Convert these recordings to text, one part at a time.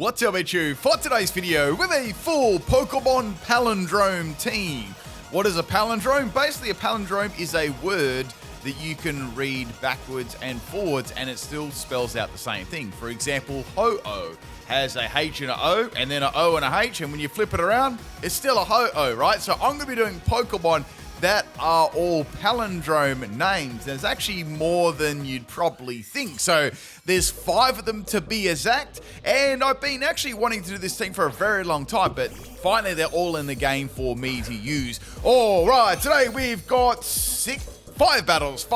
What's up, it's you for today's video with a full Pokemon palindrome team. What is a palindrome? Basically, a palindrome is a word that you can read backwards and forwards and it still spells out the same thing. For example, Ho-Oh has a H and a O and then an O and a H, and when you flip it around, it's still a Ho-Oh, right? So I'm going to be doing Pokemon that are all palindrome names. There's actually more than you'd probably think. So there's 5 of them to be exact, and I've been actually wanting to do this thing for a very long time, but finally they're all in the game for me to use. All right, today we've got 5 battles.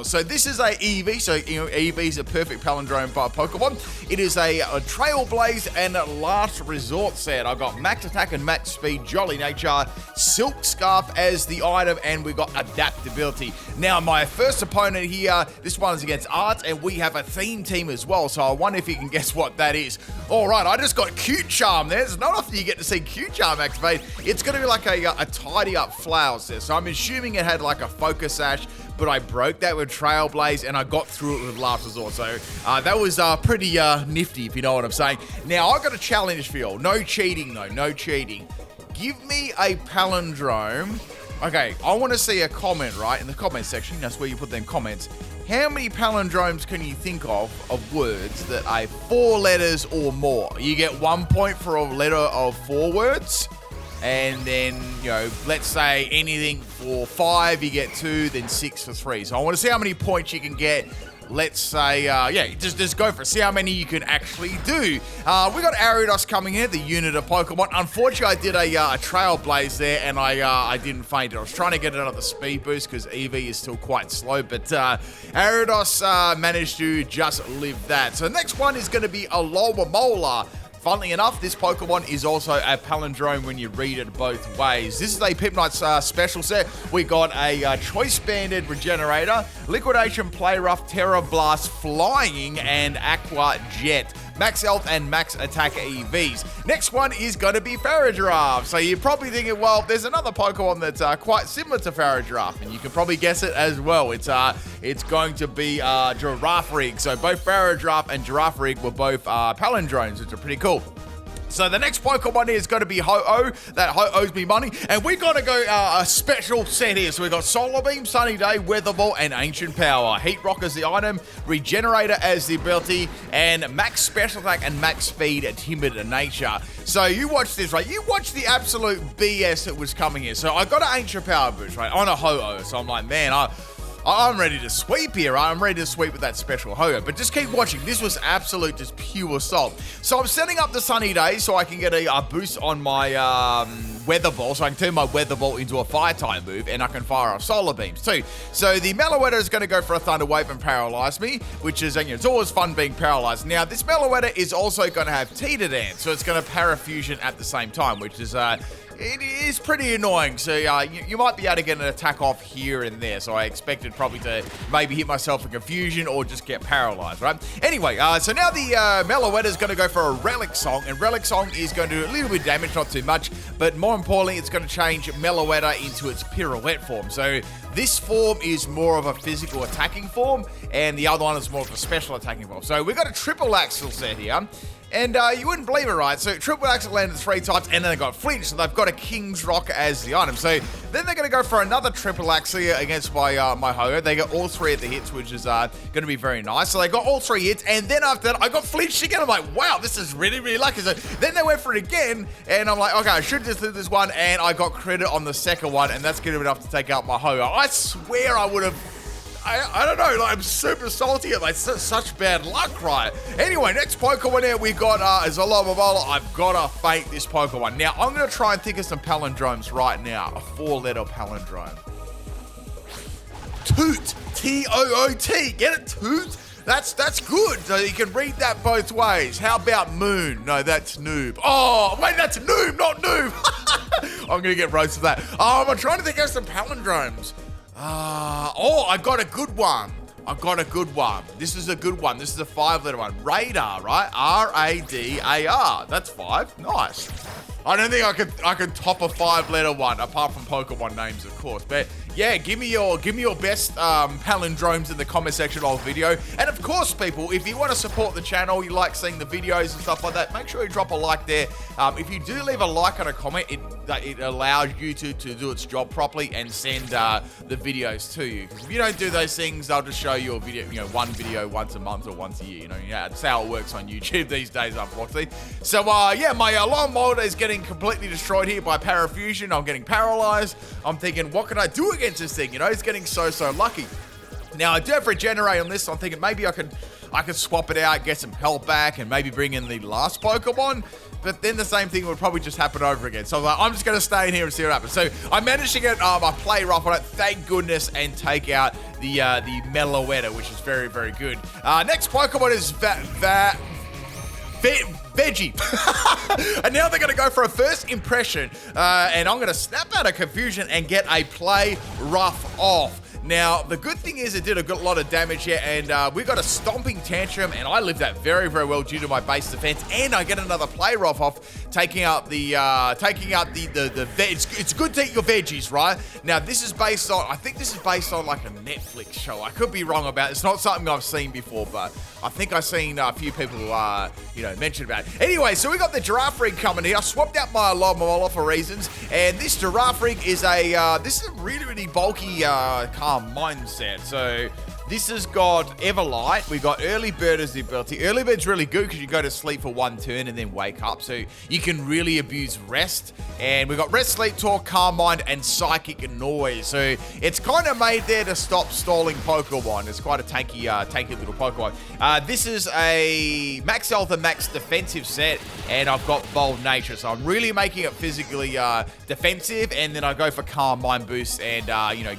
So this is a EV, so EV is a perfect palindrome for Pokemon. It is a Trailblaze and Last Resort set. I've got Max Attack and Max Speed, Jolly Nature, Silk Scarf as the item, and we've got Adaptability. Now, my first opponent here, this one is against Arts, and we have a theme team as well, so I wonder if you can guess what that is. All right, I just got Cute Charm there. It's not often you get to see Cute Charm activate. It's going to be like a tidy up flowers there, so I'm assuming it had like a Focus Sash, but I broke that with Trailblaze and I got through it with Last Resort. So that was pretty nifty, if you know what I'm saying. Now, I've got a challenge for you all. No cheating, though. No cheating. Give me a palindrome. Okay, I want to see a comment, right, in the comment section. That's where you put them comments. How many palindromes can you think of words that are 4 letters or more? You get 1 point for a letter of 4 words. And then, let's say anything for 5, you get 2, then 6 for 3. So I want to see how many points you can get. Let's say, just go for it. See how many you can actually do. We got Ariados coming here, the unit of Pokemon. Unfortunately, I did a Trailblaze there, and I didn't faint it. I was trying to get another speed boost because EV is still quite slow, but Ariados managed to just live that. So the next one is going to be a Alomomola. Funnily enough, this Pokemon is also a palindrome when you read it both ways. This is a Pipnite special set. We got a Choice Banded Regenerator, Liquidation, Play Rough, Terra Blast, Flying, and Aqua Jet. Max Health and Max Attack EVs. Next one is going to be Farigiraf. So you're probably thinking, well, there's another Pokemon that's quite similar to Farigiraf, and you can probably guess it as well. It's going to be Girafarig. So both Farigiraf and Girafarig were both palindromes, which are pretty cool. So the next Pokemon is going to be Ho-Oh. That Ho owes me money. And we got to go a special set here. So we got Solar Beam, Sunny Day, Weather Ball, and Ancient Power. Heat Rock as the item, Regenerator as the ability, and Max Special Attack and Max Speed, Timid Nature. So you watch this, right? You watch the absolute BS that was coming here. So I got an Ancient Power boost, right, on a Ho-Oh. So I'm like, man, I'm ready to sweep here, right? I'm ready to sweep with that special Ho-Oh. But just keep watching. This was absolute, just pure salt. So I'm setting up the Sunny Day so I can get a boost on my Weather Ball. So I can turn my Weather Ball into a Fire-type move, and I can fire off Solar Beams too. So the Meloetta is going to go for a Thunder Wave and paralyze me, which is, it's always fun being paralyzed. Now, this Meloetta is also going to have Teeter Dance, so it's going to Parafusion at the same time, which is... it is pretty annoying, so you might be able to get an attack off here and there, so I expected probably to maybe hit myself in confusion or just get paralyzed, right? Anyway, so now the Meloetta is going to go for a Relic Song, and Relic Song is going to do a little bit of damage, not too much, but more importantly, it's going to change Meloetta into its Pirouette form. So this form is more of a physical attacking form, and the other one is more of a special attacking form. So we've got a triple axle set here. And you wouldn't believe it, right? So Triple Axle landed 3 times, and then they got Flinch, so they've got a King's Rock as the item. So then they're going to go for another Triple Axle here against my Ho-Oh. They got all 3 of the hits, which is going to be very nice. So they got all 3 hits, and then after that, I got Flinched again. I'm like, wow, this is really, really lucky. So then they went for it again, and I'm like, okay, I should just do this one, and I got credit on the second one, and that's good enough to take out my Ho-Oh. I swear I would have... I don't know, I'm super salty at such bad luck, right? Anyway, next Pokemon here we got is a Alomomola. I've got to faint this Pokemon. Now, I'm going to try and think of some palindromes right now. A 4-letter palindrome. Toot. T-O-O-T. Get it? Toot? That's good. So you can read that both ways. How about Moon? No, that's Noob. Oh, wait, that's Noob, not Noob. I'm going to get roasted for that. I'm trying to think of some palindromes. I got a good one. This is a good one. This is a 5-letter one. Radar, right? R-A-D-A-R. That's 5. Nice. I don't think I could top a 5-letter one, apart from Pokemon names, of course. But yeah, give me your best palindromes in the comment section of the video. And of course, people, if you want to support the channel, you like seeing the videos and stuff like that, make sure you drop a like there. If you do leave a like and a comment, it allows YouTube to do its job properly and send the videos to you. Because if you don't do those things, they'll just show you a video, one video once a month or once a year. That's how it works on YouTube these days, unfortunately. So yeah, my alarm molder is getting completely destroyed here by Parafusion. I'm getting paralyzed. I'm thinking, what can I do against this thing? It's getting so lucky. Now I do have Regenerate on this, so I'm thinking maybe I could swap it out, get some health back, and maybe bring in the last Pokemon. But then the same thing would probably just happen over again. So I'm just going to stay in here and see what happens. So I managed to get a play rough on it, thank goodness, and take out the Meloetta, which is very, very good. Next Pokemon is Veggie. And now they're going to go for a first impression. And I'm going to snap out of confusion and get a play rough off. Now, the good thing is it did a lot of damage here, and we got a Stomping Tantrum, and I lived that very, very well due to my base defense, and I get another play rough off, taking out the it's good to eat your veggies, right? Now, this is based on, I think this is based on like a Netflix show. I could be wrong about it. It's not something I've seen before, but I think I've seen a few people, mention about it. Anyway, so we got the Giraffe Rig coming here. I swapped out my Alomomola for reasons, and this Giraffe Rig is this is a really, really bulky calm mindset. So this has got Everlight. We got Early Bird as the ability. Early Bird's really good because you go to sleep for one turn and then wake up. So you can really abuse rest. And we got Rest, Sleep, Talk, Calm Mind, and Psychic Noise. So it's kind of made there to stop stalling Pokemon. It's quite a tanky little Pokemon. This is a Max Health and Max Defensive set. And I've got Bold Nature. So I'm really making it physically defensive. And then I go for Calm Mind boost and,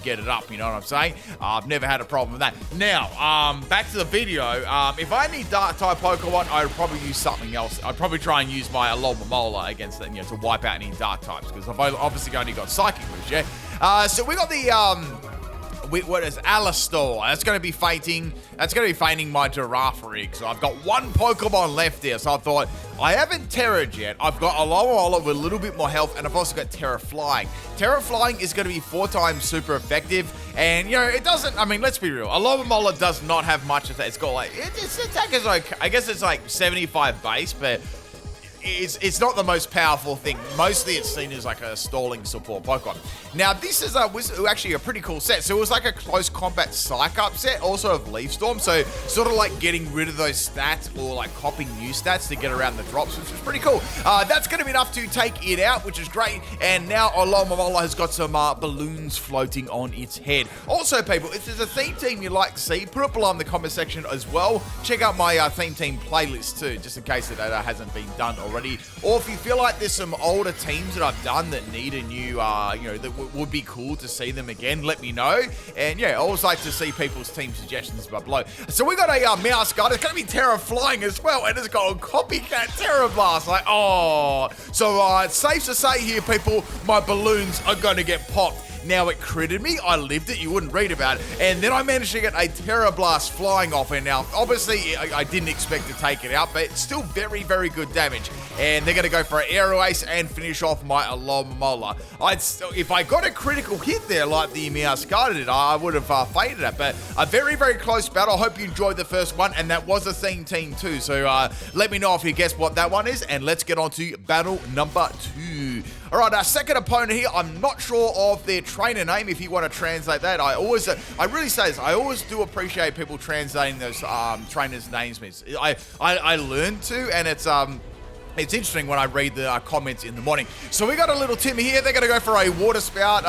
get it up. You know what I'm saying? I've never had a problem with that. Now, back to the video. If I need Dark-type Pokemon, I'd probably use something else. I'd probably try and use my Alomomola against them, to wipe out any Dark-types, because I've obviously only got Psychic moves, yeah? So we got the, what is Alistar? That's going to be fainting. That's going to be fainting my Giraffe Rig. So I've got one Pokemon left here. So I thought, I haven't Terra'd yet. I've got Alomomola with a little bit more health, and I've also got Terra Flying. Terra Flying is going to be 4 times super effective. And, it doesn't, let's be real. Alomomola does not have much of that. It's got its attack is okay. I guess it's like 75 base, but it's not the most powerful thing. Mostly it's seen as like a stalling support Pokemon. Now this is was actually a pretty cool set. So it was like a close combat psych up set, also of Leaf Storm. So sort of like getting rid of those stats or like copying new stats to get around the drops, which is pretty cool. That's going to be enough to take it out, which is great. And now Alomomola has got some balloons floating on its head. Also, people, if there's a theme team you'd like to see, put it below in the comment section as well. Check out my theme team playlist too, just in case that hasn't been done already. Or if you feel like there's some older teams that I've done that need a new, that would be cool to see them again, let me know. And yeah, I always like to see people's team suggestions below. So we got a Meowscarlet. It's going to be Terra Flying as well, and it's got a copycat Terra Blast. Like, oh. So it's safe to say here, people, my balloons are going to get popped. Now, it critted me. I lived it. You wouldn't read about it. And then I managed to get a Terra Blast flying off. And now, obviously, I didn't expect to take it out, but it's still very, very good damage. And they're going to go for an Aero Ace and finish off my Alomomola. If I got a critical hit there like the Meowscarlet did, I would have faded it. But a very, very close battle. I hope you enjoyed the first one. And that was a theme team too. So let me know if you guessed what that one is. And let's get on to battle number 2. All right, our second opponent here, I'm not sure of their trainer name, if you want to translate that. I really say this, I always do appreciate people translating those trainers' names. I learned to, and it's interesting when I read the comments in the morning. So we got a little Timmy here. They're going to go for a Water Spout,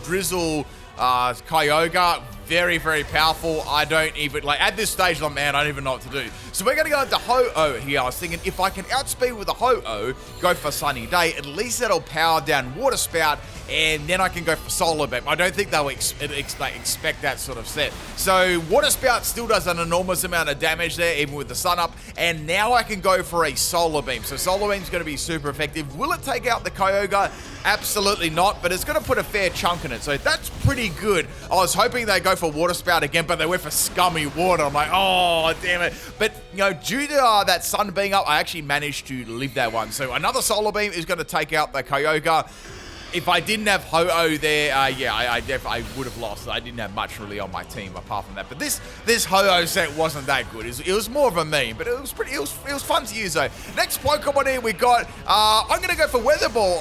Drizzle, Kyogre. Very, very powerful. I don't even, at this stage, I don't even know what to do. So we're going to go into Ho-Oh here. I was thinking, if I can outspeed with a Ho-Oh, go for Sunny Day, at least that'll power down Water Spout, and then I can go for Solar Beam. I don't think they'll expect that sort of set. So Water Spout still does an enormous amount of damage there, even with the sun up, and now I can go for a Solar Beam. So Solar Beam's going to be super effective. Will it take out the Kyogre? Absolutely not, but it's going to put a fair chunk in it, so that's pretty good. I was hoping they'd go for Water Spout again, but they went for Scummy Water. I'm like, oh, damn it. But, you know, due to that sun being up, I actually managed to live that one. So another Solar Beam is going to take out the Kyogre. If I didn't have Ho-Oh there, I would have lost. I didn't have much really on my team apart from that. But this Ho-Oh set wasn't that good. It was more of a meme, but it was fun to use though. Next Pokemon here we got. I'm gonna go for Weather Ball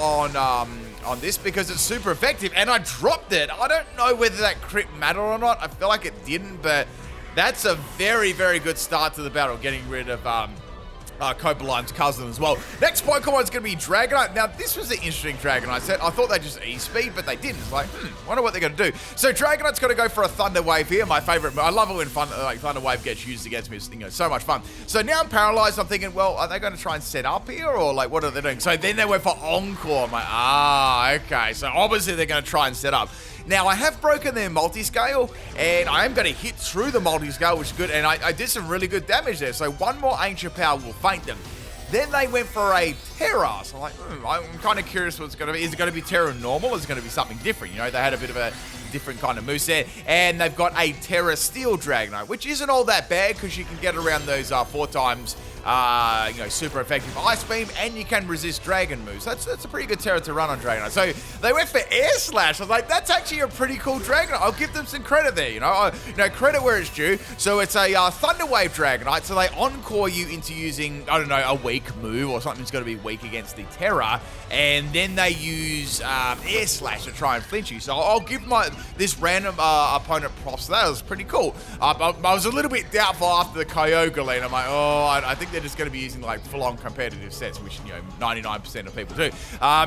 on this because it's super effective, and I dropped it. I don't know whether that crit mattered or not. I feel like it didn't, but that's a very, very good start to the battle, getting rid of Copaline's cousin as well. Next Pokemon is going to be Dragonite. Now, this was an interesting Dragonite set. I thought they'd just E-Speed, but they didn't. It's like, wonder what they're going to do. So Dragonite's going to go for a Thunder Wave here. My favorite. I love it when Thunder Wave gets used against me. It's, you know, so much fun. So now I'm paralyzed. I'm thinking, well, are they going to try and set up here, or like, what are they doing? So then they went for Encore. I'm like, okay. So obviously they're going to try and set up. Now, I have broken their multi-scale, and I am going to hit through the multi-scale, which is good, and I did some really good damage there. So one more Ancient Power will faint them. Then they went for a Terra. So I'm like, I'm kind of curious what it's going to be. Is it going to be Terra normal, or is it going to be something different? You know, they had a bit of a different kind of moveset, and they've got a Terra Steel Dragonite, which isn't all that bad because you can get around those 4 times you know, super effective Ice Beam, and you can resist Dragon moves. That's a pretty good Terra to run on Dragonite. So they went for Air Slash. I was like, that's actually a pretty cool Dragonite. I'll give them some credit there, you know. Credit where it's due. So it's a Thunder Wave Dragonite. So they encore you into using, I don't know, a weak move or something that's going to be weak against the Terra, and then they use Air Slash to try and flinch you. So I'll give this random opponent props. That was pretty cool. I was a little bit doubtful after the Kyogre lane. I'm like, oh, I think they're just going to be using like full-on competitive sets, which, you know, 99% of people do.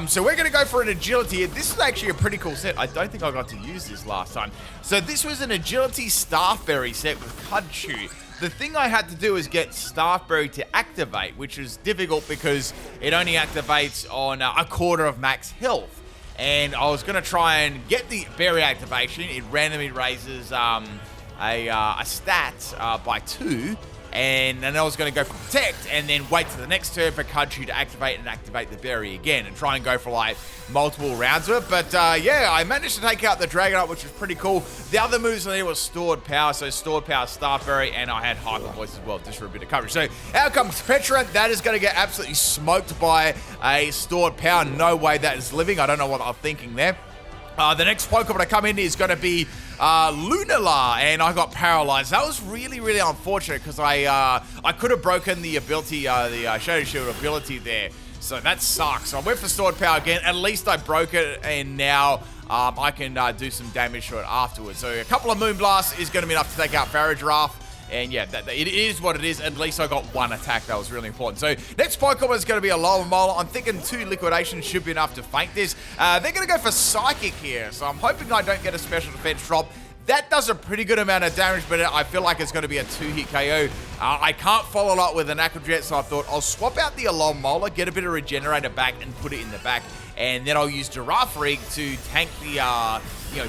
So we're going to go for an agility. This is actually a pretty cool set. I don't think I got to use this last time. So this was an agility Staffberry set with Cudchew. The thing I had to do is get Staffberry to activate, which is difficult because it only activates on a quarter of max health. And I was going to try and get the berry activation. It randomly raises a stat by 2. And then I was going to go for Protect and then wait to the next turn for Cudchew to activate and activate the berry again and try and go for like multiple rounds of it. But yeah, I managed to take out the Dragonite, which was pretty cool. The other moves on there was Stored Power. So Stored Power, Starberry, and I had Hyper Voice as well, just for a bit of coverage. So out comes Petra. That is going to get absolutely smoked by a Stored Power. No way that is living. I don't know what I'm thinking there. The next Pokemon to come in is going to be Lunala, and I got paralyzed. That was really, really unfortunate because I could have broken the ability, the Shadow Shield ability there. So that sucks. So I went for Stored Power again. At least I broke it, and now I can do some damage to it afterwards. So a couple of Moonblasts is going to be enough to take out Farigiraf. And yeah, it is what it is. At least I got one attack. That was really important. So next Pokemon is going to be a Alomomola. I'm thinking 2 Liquidations should be enough to faint this. They're going to go for Psychic here. So I'm hoping I don't get a special defense drop. That does a pretty good amount of damage, but I feel like it's going to be a 2-hit KO. I can't follow it up with an Aqua Jet, so I thought I'll swap out the Alomomola, get a bit of Regenerator back, and put it in the back. And then I'll use Girafarig to tank the,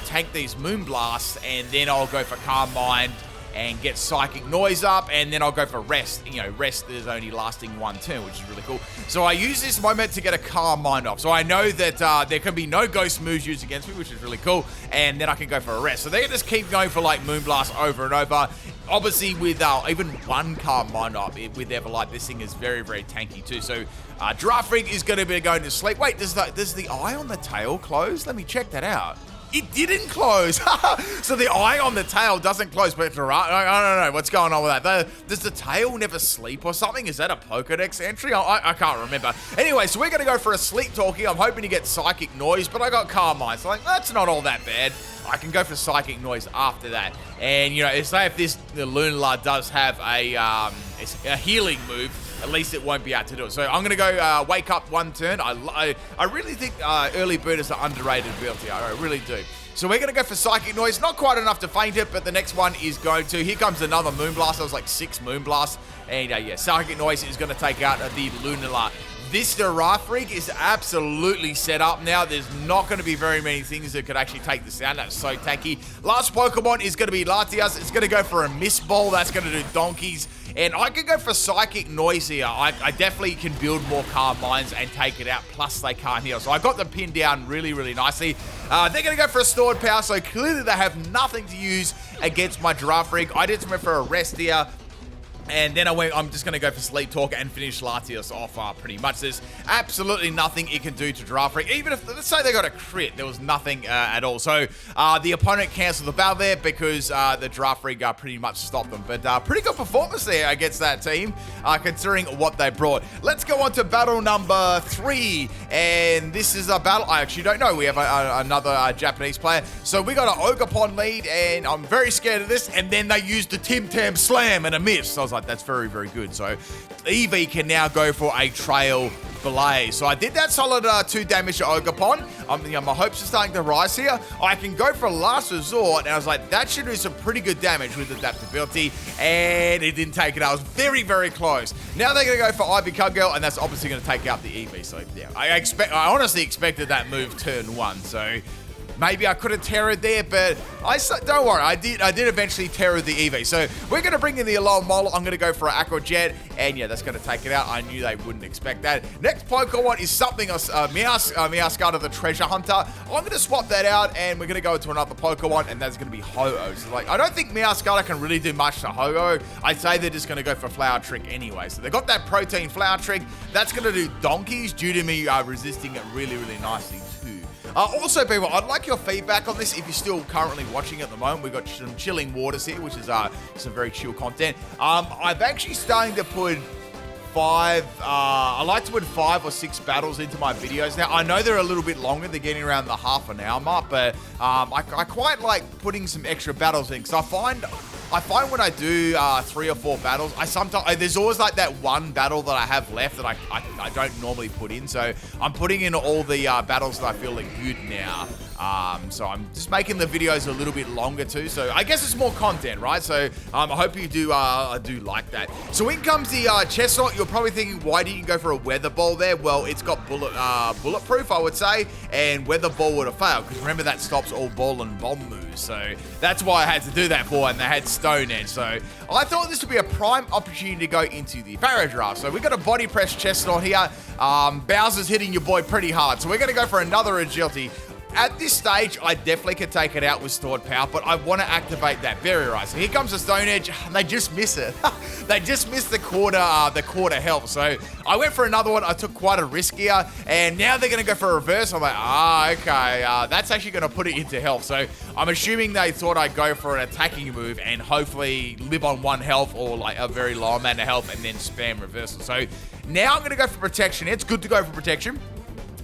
tank these Moonblasts, and then I'll go for Calm Mind and get Psychic Noise up, and then I'll go for Rest. You know, Rest is only lasting 1 turn, which is really cool. So I use this moment to get a Calm Mind off. So I know that there can be no Ghost moves used against me, which is really cool, and then I can go for a Rest. So they can just keep going for like Moonblast over and over. Obviously, with even 1 Calm Mind up with Everlight, this thing is very, very tanky too. So Girafarig is going to be going to sleep. Wait, does the eye on the tail close? Let me check that out. It didn't close. So the eye on the tail doesn't close. But I don't know what's going on with that. Does the tail never sleep or something? Is that a Pokedex entry? I can't remember. Anyway, so we're going to go for a Sleep Talkie. I'm hoping to get Psychic Noise, but I got Calm Mind. So like, that's not all that bad. I can go for Psychic Noise after that. And, you know, say if the Lunala does have a healing move, at least it won't be able to do it. So I'm going to go Wake Up 1 turn. I really think Early Bird is an underrated ability. I really do. So we're going to go for Psychic Noise. Not quite enough to faint it, but the next one is going to. Here comes another Moonblast. That was like 6 Moonblasts. And yeah, Psychic Noise is going to take out the Lunala. This Girafarig is absolutely set up now. There's not going to be very many things that could actually take this down. That's so tanky. Last Pokemon is going to be Latias. It's going to go for a Mist Ball. That's going to do donkeys. And I can go for Psychic Noise here. I definitely can build more Calm Minds and take it out, plus they can't heal. So I got them pinned down really, really nicely. They're going to go for a Stored Power, so clearly they have nothing to use against my Giraffe Rig. I did something for a rest here. And then I'm just going to go for Sleep Talk and finish Latios off pretty much. There's absolutely nothing it can do to Giraffe Rig. Even if, let's say they got a crit, there was nothing at all. So the opponent cancelled the battle there because the Giraffe Rig pretty much stopped them. But pretty good performance there against that team, considering what they brought. Let's go on to battle number 3. And this is a battle I actually don't know. We have another Japanese player. So we got an Ogerpon lead, and I'm very scared of this. And then they used the Tim Tam Slam and a miss. So I was like, that's very, very good. So Eevee can now go for a Trail Blaze. So I did that solid 2 damage to Ogerpon. My hopes are starting to rise here. I can go for Last Resort, and I was like, that should do some pretty good damage with adaptability, and it didn't take it. I was very, very close. Now they're going to go for Ivy Cub Girl, and that's obviously going to take out the Eevee. So yeah, I honestly expected that move turn 1. So maybe I could have terrored there, but don't worry, I did eventually terror the Eevee. So we're going to bring in the Alolan Mole. I'm going to go for an Aqua Jet, and yeah, that's going to take it out. I knew they wouldn't expect that. Next Pokemon is something else, Meowscarlet the Treasure Hunter. I'm going to swap that out, and we're going to go into another Pokemon, and that's going to be Ho-Oh. So like, I don't think Meowscarlet can really do much to Ho-Oh. I'd say they're just going to go for Flower Trick anyway. So they got that Protein Flower Trick. That's going to do donkeys due to me resisting it really, really nicely too. Also, people, I'd like your feedback on this if you're still currently watching at the moment. We've got some Chilling Waters here, which is some very chill content. I've actually starting to put I like to put 5 or 6 battles into my videos now. I know they're a little bit longer. They're getting around the half an hour mark, but I quite like putting some extra battles in, because I find when I do 3 or 4 battles, there's always like that one battle that I have left that I don't normally put in. So I'm putting in all the battles that I feel are good now. So I'm just making the videos a little bit longer too. So I guess it's more content, right? So I hope you do like that. So in comes the Chestnut. You're probably thinking, why didn't you go for a Weather Ball there? Well, it's got bulletproof, I would say, and Weather Ball would have failed, because remember that stops all ball and bomb moves. So that's why I had to do that for, and they had Stone Edge. So I thought this would be a prime opportunity to go into the Pharaoh Draft. So we got a Body Press Chestnut here. Bowser's hitting your boy pretty hard. So we're going to go for another Agility. At this stage, I definitely could take it out with Stored Power, but I want to activate that Berry Rise. So here comes the Stone Edge, and they just miss it. They just missed the quarter health. So I went for another one. I took quite a risk here, and now they're going to go for a reverse. I'm like, okay, that's actually going to put it into health. So I'm assuming they thought I'd go for an attacking move and hopefully live on 1 health or like a very low amount of health and then spam reversal. So now I'm going to go for protection. It's good to go for protection.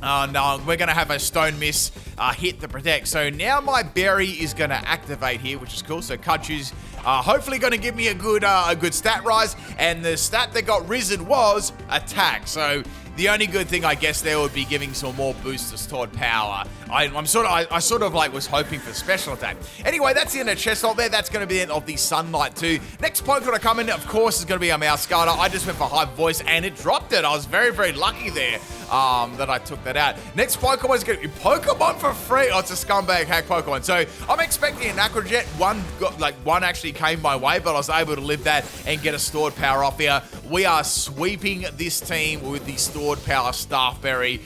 No, we're going to have a Stone Miss hit to protect. So now my Berry is going to activate here, which is cool. So Kachu's hopefully going to give me a good stat rise. And the stat that got risen was attack. So the only good thing, I guess, there would be giving some more boost to Stored Power. I sort of like was hoping for special attack. Anyway, that's the end of Chestnut there. That's going to be the end of the Sunlight too. Next Pokemon to come in, of course, is going to be a Meowscarlet. I just went for High Voice, and it dropped it. I was very, very lucky there that I took that out. Next Pokemon is going to be Pokemon for free. Oh, it's a scumbag hack Pokemon. So I'm expecting an Aqua Jet. One actually came my way, but I was able to live that and get a Stored Power off here. We are sweeping this team with the Stored Power Staffberry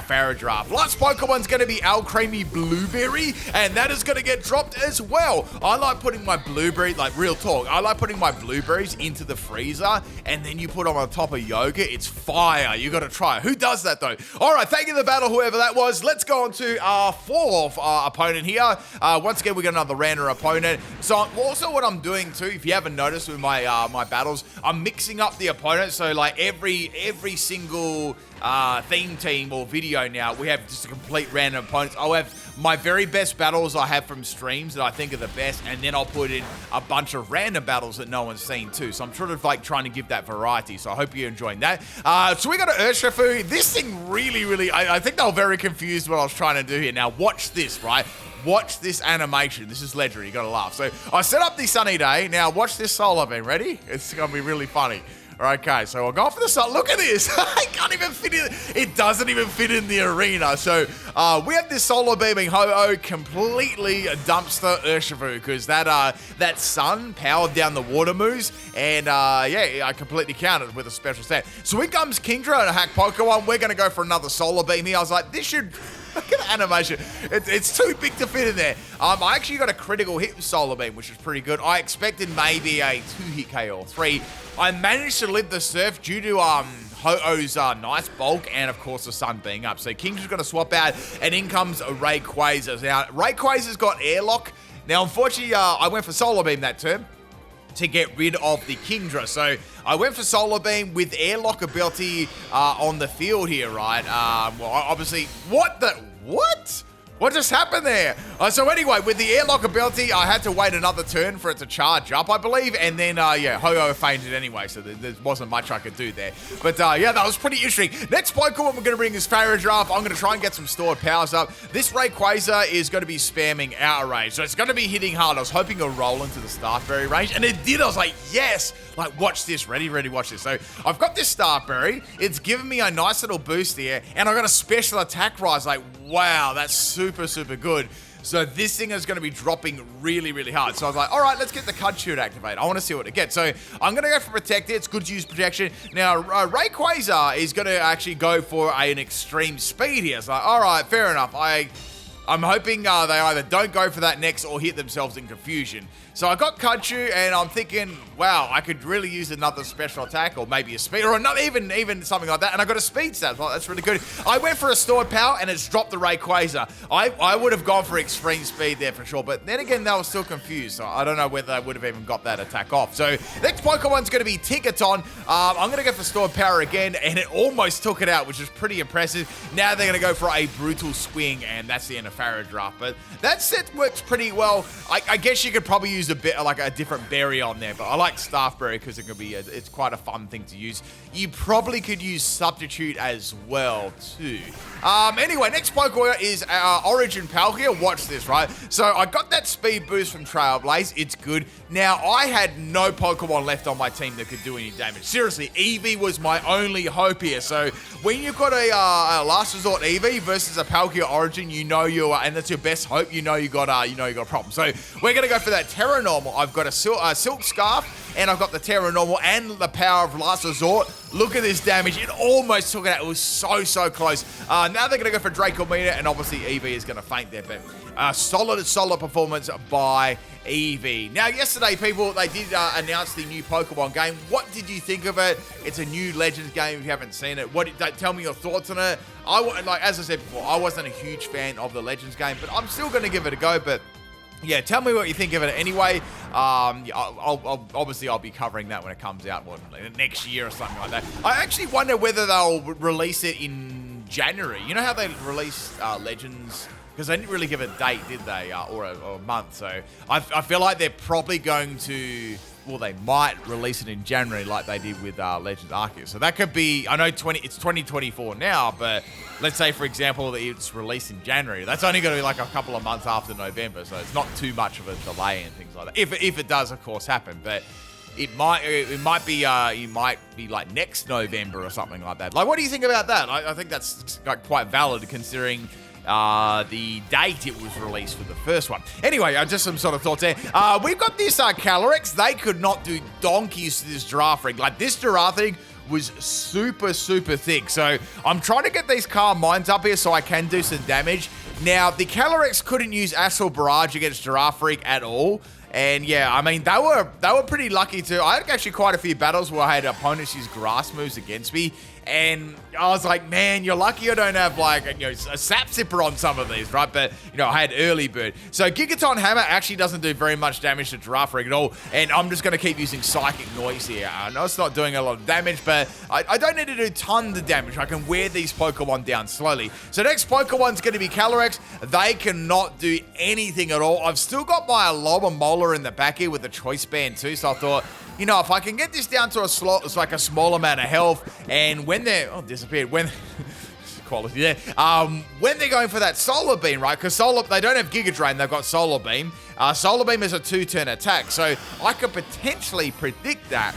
Pharaoh Draft. Last Pokemon's going to be Alcremie Blueberry, and that is going to get dropped as well. I like putting my blueberry, like real talk, I like putting my blueberries into the freezer, and then you put them on top of yogurt. It's fire. You got to try it. Who does that though? All right, thank you to the battle, whoever that was. Let's go on to our 4th opponent here. Once again, we got another random opponent. So also what I'm doing too, if you haven't noticed with my my battles, I'm mixing up the opponents. So like every single theme team or video now, we have just a complete random opponents. I'll have my very best battles I have from streams that I think are the best, and then I'll put in a bunch of random battles that no one's seen too. So I'm sort of like trying to give that variety. So I hope you're enjoying that. So we got an Urshifu. This thing really, I think they were very confused what I was trying to do here. Now watch this, right? Watch this animation. This is legendary. You gotta laugh. So I set up the Sunny Day. Now watch this Solar Beam. Ready? It's gonna be really funny. Okay, so I'll go for the Solar. Look at this. I can't even fit in. It doesn't even fit in the arena. So we have this Solar Beaming Ho-Oh completely dumpster Urshifu because that sun powered down the water moves. And yeah, I completely countered with a special stat. So in comes Kingdra and a hack Pokemon. We're going to go for another Solar Beam here. I was like, this should... Look at the animation. It's too big to fit in there. I actually got a critical hit with Solar Beam, which is pretty good. I expected maybe a 2-hit KO or 3. I managed to live the surf due to Ho-Oh's nice bulk and, of course, the sun being up. So King's going to swap out, and in comes Rayquaza. Now, Rayquaza's got Airlock. Now, unfortunately, I went for Solar Beam that turn to get rid of the Kingdra. So I went for Solar Beam with Airlock ability on the field here, right? Well, obviously, what? What just happened there? So anyway, with the Airlock ability, I had to wait another turn for it to charge up, I believe. And then, yeah, Ho-Oh fainted anyway, so there wasn't much I could do there. But, yeah, that was pretty interesting. Next Pokemon we're going to bring is Farigiraf. I'm going to try and get some stored powers up. This Rayquaza is going to be spamming Outer Range, so it's going to be hitting hard. I was hoping it'll roll into the Starberry range, and it did. I was like, yes! Like, watch this. Ready, watch this. So I've got this Starberry. It's given me a nice little boost here, and I got a special attack rise. Like, wow, that's super good. So this thing is going to be dropping really hard. So I was like, all right, let's get the Cudchute activated. I want to see what it gets. So I'm going to go for Protect It. It's good to use protection. Now, Rayquaza is going to actually go for an extreme speed here. So, all right, fair enough. I'm hoping they either don't go for that next or hit themselves in confusion. So I got Cudchute, and I'm thinking, wow, I could really use another special attack, or maybe a speed, or not even something like that. And I got a speed stat. Well, that's really good. I went for a stored power, and it's dropped the Rayquaza. I would have gone for extreme speed there for sure, but then again, they were still confused. So I don't know whether I would have even got that attack off. So next Pokemon's going to be Tinkaton. I'm going to go for stored power again, and it almost took it out, which is pretty impressive. Now they're going to go for a brutal swing, and that's the end of Farigiraf. But that set works pretty well. I guess you could probably use a bit like a different berry on there, but I like Starberry because it can be it's quite a fun thing to use. You probably could use Substitute as well too. Anyway, next Pokemon is Origin Palkia. Watch this, right? So I got that speed boost from Trailblaze. It's good. Now, I had no Pokemon left on my team that could do any damage. Seriously, Eevee was my only hope here. So when you've got a Last Resort Eevee versus a Palkia Origin, you know you are, and that's your best hope. You know you got a problem. So we're gonna go for that Terra Normal. I've got a Silk Scarf, and I've got the Terra Normal and the power of Last Resort. Look at this damage. It almost took it out. It was so close. Now they're going to go for Draco Meter, and obviously Eevee is going to faint there. But solid performance by Eevee. Now, yesterday, people, they did announce the new Pokemon game. What did you think of it? It's a new Legends game if you haven't seen it. Tell me your thoughts on it. As I said before, I wasn't a huge fan of the Legends game, but I'm still going to give it a go. But yeah, tell me what you think of it anyway. Obviously, I'll be covering that when it comes out next year or something like that. I actually wonder whether they'll release it in January. You know how they released Legends? Because they didn't really give a date, did they? Or a month. So I feel like they're probably going to... Well, they might release it in January like they did with Legends Arceus. So that could be... I know it's 2024 now, but let's say, for example, that it's released in January. That's only going to be like a couple of months after November, so it's not too much of a delay and things like that. If it does, of course, happen. But it might be like next November or something like that. Like, what do you think about that? I think that's quite valid considering... the date it was released for the first one. Anyway, just some sort of thoughts there. We've got this Calyrex. They could not do donkeys to this Giraffe ring. Like, this Giraffe ring was super thick. So I'm trying to get these Calm Minds up here so I can do some damage. Now, the Calyrex couldn't use Astral Barrage against Giraffe Ring at all. And yeah, I mean, they were pretty lucky too. I had actually quite a few battles where I had opponents use grass moves against me. And I was like, man, you're lucky I don't have like, a Sap Sipper on some of these, right? But, I had Early Bird. So Gigaton Hammer actually doesn't do very much damage to Giraffe Ring at all. And I'm just going to keep using Psychic Noise here. I know it's not doing a lot of damage, but I don't need to do tons of damage. I can wear these Pokemon down slowly. So next Pokemon's going to be Calyrex. They cannot do anything at all. I've still got my Alomomola in the back here with the Choice Band too. So I thought... if I can get this down to a small amount of health, and when they're... Oh, disappeared. When... quality there. When they're going for that Solar Beam, right? Because they don't have Giga Drain, they've got Solar Beam. Solar Beam is a 2-turn attack, so I could potentially predict that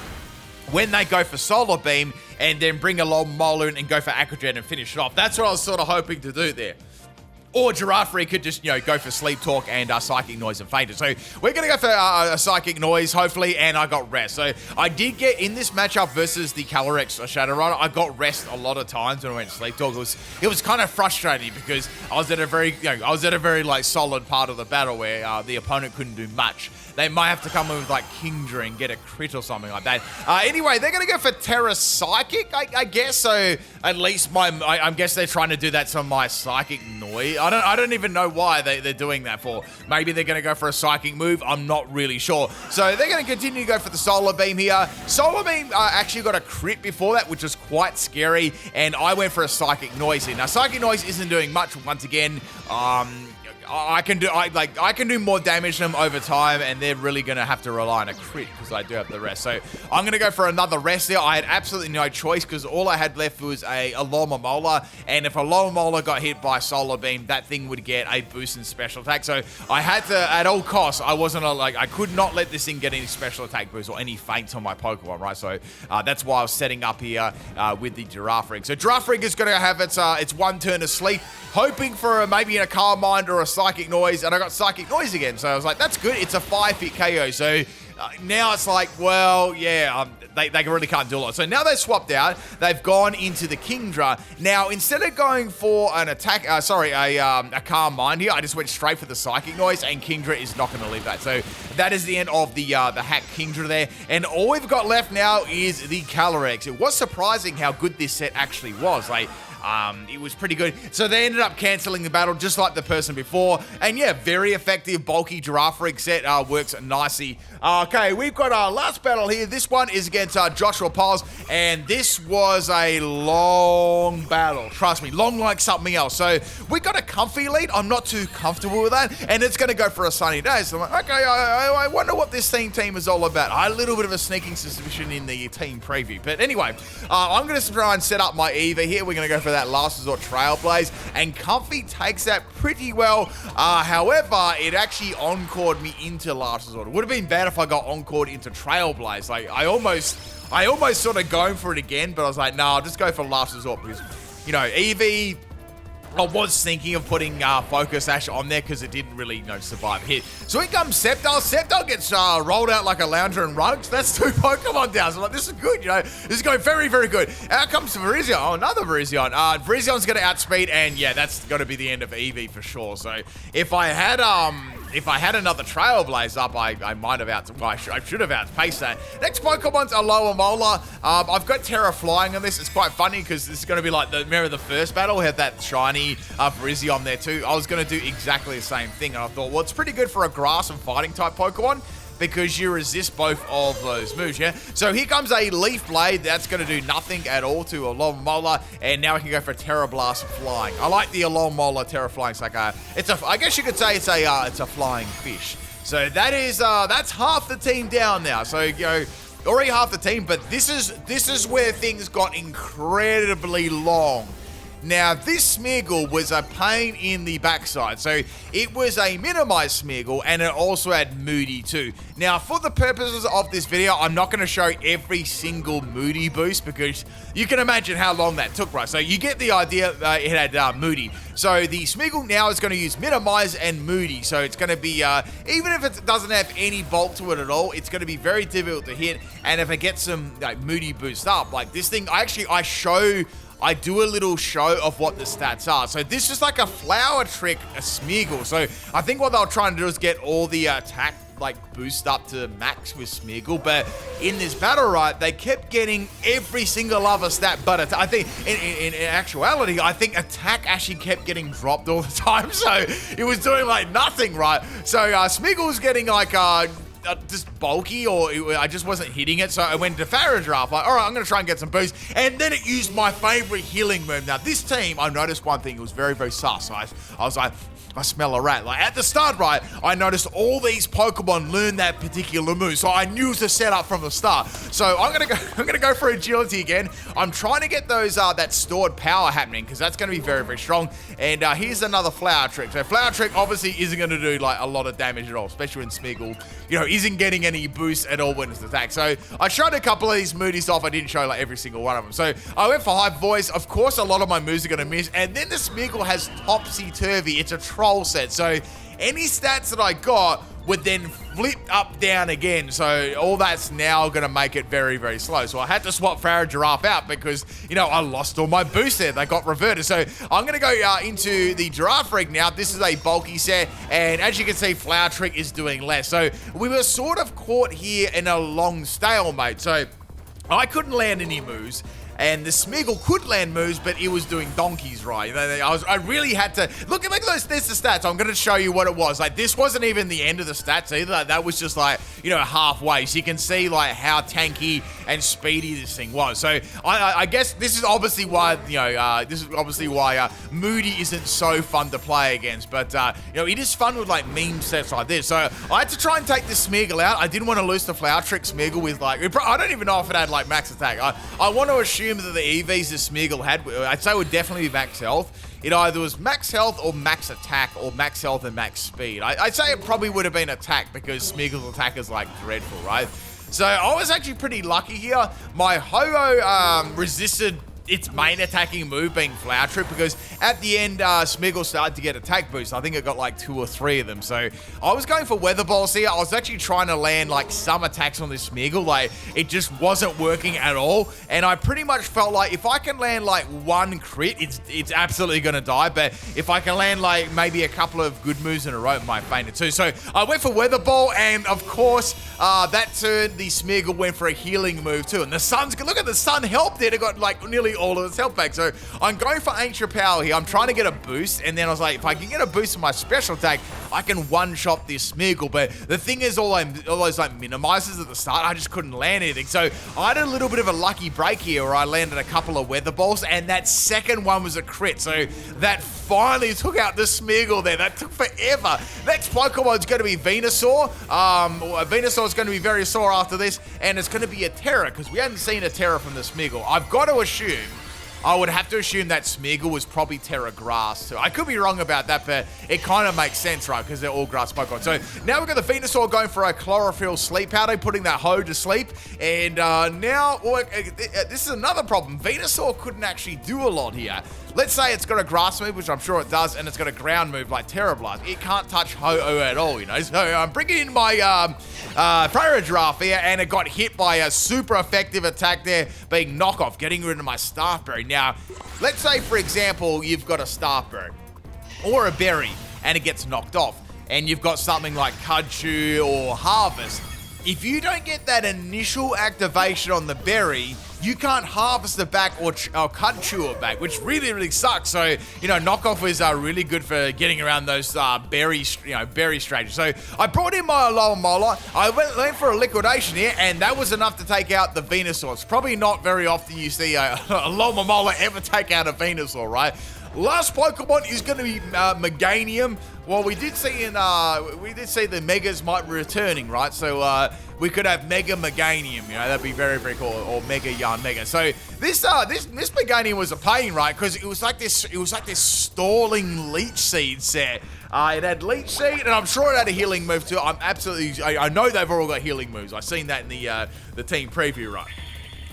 when they go for Solar Beam and then bring along Molan and go for Acrogen and finish it off. That's what I was sort of hoping to do there. Or Giraffree could just, go for Sleep Talk and Psychic Noise and Fainted. So we're going to go for a Psychic Noise, hopefully, and I got Rest. So I did get, in this matchup versus the Calyrex Shadowrun, I got Rest a lot of times when I went to Sleep Talk. It was kind of frustrating because I was at a very, like, solid part of the battle where the opponent couldn't do much. They might have to come in with, like, Kingdra and get a crit or something like that. Anyway, they're going to go for Terra Psychic, I guess. So at least I guess they're trying to do that to my Psychic Noise. I don't even know why they're doing that for. Maybe they're going to go for a Psychic move. I'm not really sure. So they're going to continue to go for the Solar Beam here. Solar Beam actually got a crit before that, which was quite scary. And I went for a Psychic Noise here. Now, Psychic Noise isn't doing much once again. I can do more damage to them over time, and they're really going to have to rely on a crit because I do have the Rest. So I'm going to go for another Rest there. I had absolutely no choice because all I had left was a Alomomola, and if Alomomola got hit by Solar Beam, that thing would get a boost in special attack. So I had to, at all costs, I could not let this thing get any special attack boost or any feints on my Pokemon, right? So that's why I was setting up here with the Giraffree. So Giraffree is going to have its one turn of sleep, hoping for maybe a Calm Mind or a Psychic Noise, and I got Psychic Noise again. So I was like, that's good. It's a 5-hit KO. So now it's like, well, yeah, they really can't do a lot. So now they've swapped out. They've gone into the Kingdra. Now, instead of going for an attack, a Calm Mind here, I just went straight for the Psychic Noise, and Kingdra is not going to leave that. So that is the end of the hack Kingdra there. And all we've got left now is the Calyrex. It was surprising how good this set actually was. It was pretty good. So they ended up cancelling the battle just like the person before. And yeah, very effective, bulky Giraffree set works nicely. Okay, we've got our last battle here. This one is against Joshua Piles. And this was a long battle. Trust me, long like something else. So we got a comfy lead. I'm not too comfortable with that. And it's going to go for a sunny day. So I'm like, okay, I wonder what this team is all about. I had a little bit of a sneaking suspicion in the team preview. But anyway, I'm going to try and set up my Eva here. We're going to go for that Last Resort Trailblaze, and Comfy takes that pretty well. However, it actually encored me into Last Resort. It would have been bad if I got encored into Trailblaze. Like, I almost sort of going for it again, but I was like, no, I'll just go for Last Resort because, Eevee, I was thinking of putting Focus Ash on there because it didn't really, survive hit. So in comes Sceptile. Sceptile gets rolled out like a lounger and rugs. That's 2 Pokemon down. So I'm like, this is good, This is going very, very good. Out comes Virizion. Oh, another Virizion. Virizion's going to outspeed, and yeah, that's going to be the end of Eevee for sure. So if I had another Trailblaze up, I might have I should have outpaced that. Next Pokemon's Alomomola. I've got Terra Flying on this. It's quite funny because this is going to be like remember the first battle? We had that shiny Virizion there too. I was going to do exactly the same thing, and I thought, well, it's pretty good for a grass and fighting type Pokemon because you resist both of those moves, yeah? So here comes a Leaf Blade. That's going to do nothing at all to Alomomola, and now I can go for Terra Blast Flying. I like the Alomomola Terra Flying. It's like I guess you could say it's a flying fish. So that's half the team down now. So, already half the team, but this is where things got incredibly long. Now, this Smeargle was a pain in the backside. So, it was a minimized Smeargle, and it also had Moody too. Now, for the purposes of this video, I'm not going to show every single Moody boost because you can imagine how long that took, right? So, you get the idea. It had Moody. So, the Smeargle now is going to use Minimize and Moody. So, it's going to be, even if it doesn't have any bulk to it at all, it's going to be very difficult to hit. And if it gets some Moody boost up, like this thing, I do a little show of what the stats are. So this is like a flower trick, a Smeargle. So I think what they'll try and do is get all the attack boost up to max with Smeargle. But in this battle, right, they kept getting every single other stat but I think in actuality, I think attack actually kept getting dropped all the time. So it was doing nothing, right? So Smeargle was getting just bulky, or I just wasn't hitting it, so I went to Faradraft, all right, I'm going to try and get some boost, and then it used my favorite healing move. Now, this team, I noticed one thing, it was very, very sus. I was like, I smell a rat. At the start, right, I noticed all these Pokemon learn that particular move, so I knew the setup from the start. So I'm gonna go for agility again. I'm trying to get those that stored power happening because that's gonna be very, very strong. And here's another flower trick. So flower trick obviously isn't gonna do a lot of damage at all, especially when Smeargle, isn't getting any boost at all when it's attacked. So I showed a couple of these moodies off. I didn't show like every single one of them. So I went for Hype Voice. Of course, a lot of my moves are going to miss. And then the Smeagol has Topsy-Turvy. It's a troll set. So any stats that I got would then flip up, down again. So all that's now going to make it very, very slow. So I had to swap Pharaoh Giraffe out because, you know, I lost all my boosts there. They got reverted. So I'm going to go into the Giraffe Rig now. This is a bulky set. And as you can see, Flower Trick is doing less. So we were sort of caught here in a long stalemate. So I couldn't land any moves. And the Smeagol could land moves, but it was doing donkeys, right? I really had to look at those. There's the stats. I'm going to show you what it was. Like, this wasn't even the end of the stats either. Like, that was just like, you know, halfway. So you can see like how tanky and speedy this thing was. So I guess this is obviously why, you know, Moody isn't so fun to play against. But you know, it is fun with like meme sets like this. So I had to try and take this Smeagol out. I didn't want to lose the Flower Trick Smeagol with like, I don't even know if it had like max attack. I want to assume that the EVs the Smeagol had, I'd say would definitely be max health. It either was max health or max attack or max health and max speed. I'd say it probably would have been attack because Smeagol's attack is like dreadful, right? So I was actually pretty lucky here. My Ho-Oh resisted its main attacking move being Flower Trip because at the end, Smeagol started to get attack boost. I think it got like 2 or 3 of them. So I was going for Weather Balls here. I was actually trying to land like some attacks on this Smeagol. Like, it just wasn't working at all. And I pretty much felt like if I can land like 1 crit, it's absolutely going to die. But if I can land like maybe a couple of good moves in a row, it might faint it too. So I went for Weather Ball, and of course, that turn, the Smeagol went for a healing move too. And the Sun's, look at the Sun helped it. It got like nearly all of its health back. So I'm going for Ancient Power here. I'm trying to get a boost, and then I was like, if I can get a boost in my special attack, I can one-shot this Smeagol. But the thing is, all those like minimizers at the start, I just couldn't land anything. So I had a little bit of a lucky break here where I landed a couple of Weather Balls, and that second one was a crit. So that finally took out the Smeagol there. That took forever. Next Pokemon's going to be Venusaur. Venusaur is going to be very sore after this, and it's going to be a Terra because we hadn't seen a Terra from the Smeagol. I've got to assume, I would have to assume that Smeagol was probably Terra Grass too. I could be wrong about that, but it kind of makes sense, right? Because they're all grass Pokemon. So now we've got the Venusaur going for a Chlorophyll Sleep Powder, putting that Ho to sleep. And now, this is another problem. Venusaur couldn't actually do a lot here. Let's say it's got a grass move, which I'm sure it does, and it's got a ground move like Terra Blast. It can't touch Ho-Oh at all, you know? So I'm bringing in my Pharaoh Giraffe here, and it got hit by a super effective attack there, being Knockoff, getting rid of my Staffberry. Now, let's say, for example, you've got a Staffberry or a Berry, and it gets knocked off, and you've got something like Kudchu or Harvest. If you don't get that initial activation on the Berry, you can't harvest it back or Kudchu it back, which really, really sucks. So, you know, Knockoff is really good for getting around those berry strategies. So I brought in my Alomomola. I went for a liquidation here, and that was enough to take out the Venusaur. It's probably not very often you see a Alomomola ever take out a Venusaur, right? Last Pokemon is going to be Meganium. Well, we did see the Megas might be returning, right? So we could have Mega Meganium, you know, that'd be very, very cool, or Mega Yarn Mega. So this Meganium was a pain, right? Because it was like this stalling Leech Seed set. It had Leech Seed, and I'm sure it had a healing move too. I know they've all got healing moves. I've seen that in the team preview, right?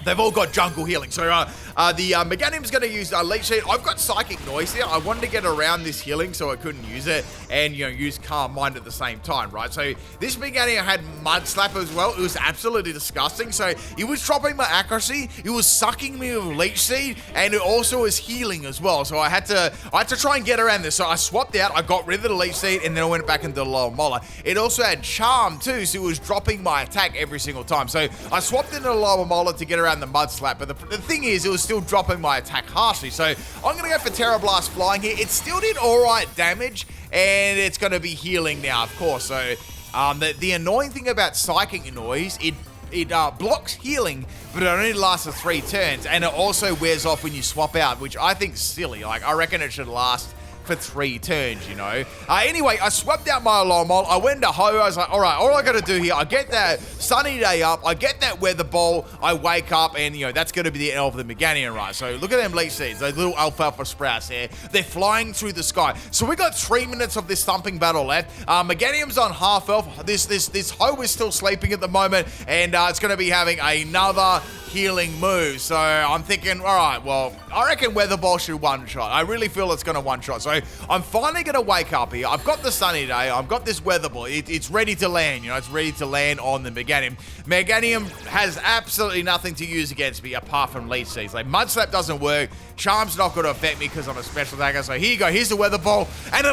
They've all got jungle healing. So the Meganium's going to use Leech Seed. I've got Psychic Noise here. I wanted to get around this healing so I couldn't use it and, you know, use Calm Mind at the same time, right? So this Meganium had Mud Slap as well. It was absolutely disgusting. So it was dropping my accuracy. It was sucking me with Leech Seed, and it also was healing as well. So I had to try and get around this. So I swapped out. I got rid of the Leech Seed, and then I went back into the Alomomola. It also had Charm too, so it was dropping my attack every single time. So I swapped into the Alomomola to get around the Mud Slap, but the thing is, it was still dropping my attack harshly. So I'm going to go for Terra Blast Flying here. It still did alright damage, and it's going to be healing now, of course. So the annoying thing about Psychic Noise, it blocks healing, but it only lasts for 3 turns, and it also wears off when you swap out, which I think is silly. Like, I reckon it should last for 3 turns, you know. Anyway, I swapped out my alarm ball. I went to Ho. I was like, all right, all I got to do here, I get that sunny day up, I get that weather ball, I wake up, and, you know, that's going to be the end of the Meganium, right? So look at them leaf seeds, those little alfalfa sprouts there. They're flying through the sky. So we got 3 minutes of this thumping battle left. Meganium's on half health. This Ho is still sleeping at the moment, and it's going to be having another healing move. So I'm thinking, all right, well, I reckon Weather Ball should one-shot. I really feel it's going to one-shot. So I'm finally going to wake up here. I've got the sunny day. I've got this Weather Ball. It's ready to land, you know. It's ready to land on the Meganium. Meganium has absolutely nothing to use against me apart from Leech Seeds. Like, Mud Slap doesn't work. Charm's not going to affect me because I'm a special attacker. So here you go. Here's the Weather Ball. And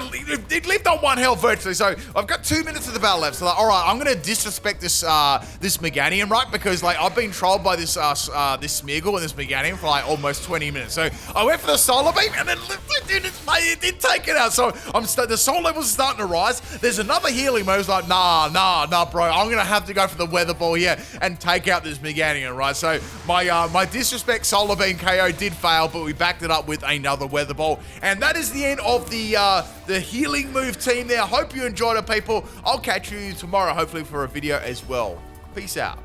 it lived on 1 health virtually. So I've got 2 minutes of the battle left. So like, all right, I'm going to disrespect this this Meganium, right? Because like I've been trolled by this this Smeagol and this Meganium for like almost 20 minutes. So I went for the Solar Beam and then it didn't take it out. So the soul levels are starting to rise. There's another healing move. It's like, nah, bro. I'm going to have to go for the Weather Ball here and take out this Meganium, right? So my disrespect Solar Beam KO did fail, but we backed it up with another Weather Ball. And that is the end of the healing move team there. Hope you enjoyed it, people. I'll catch you tomorrow, hopefully for a video as well. Peace out.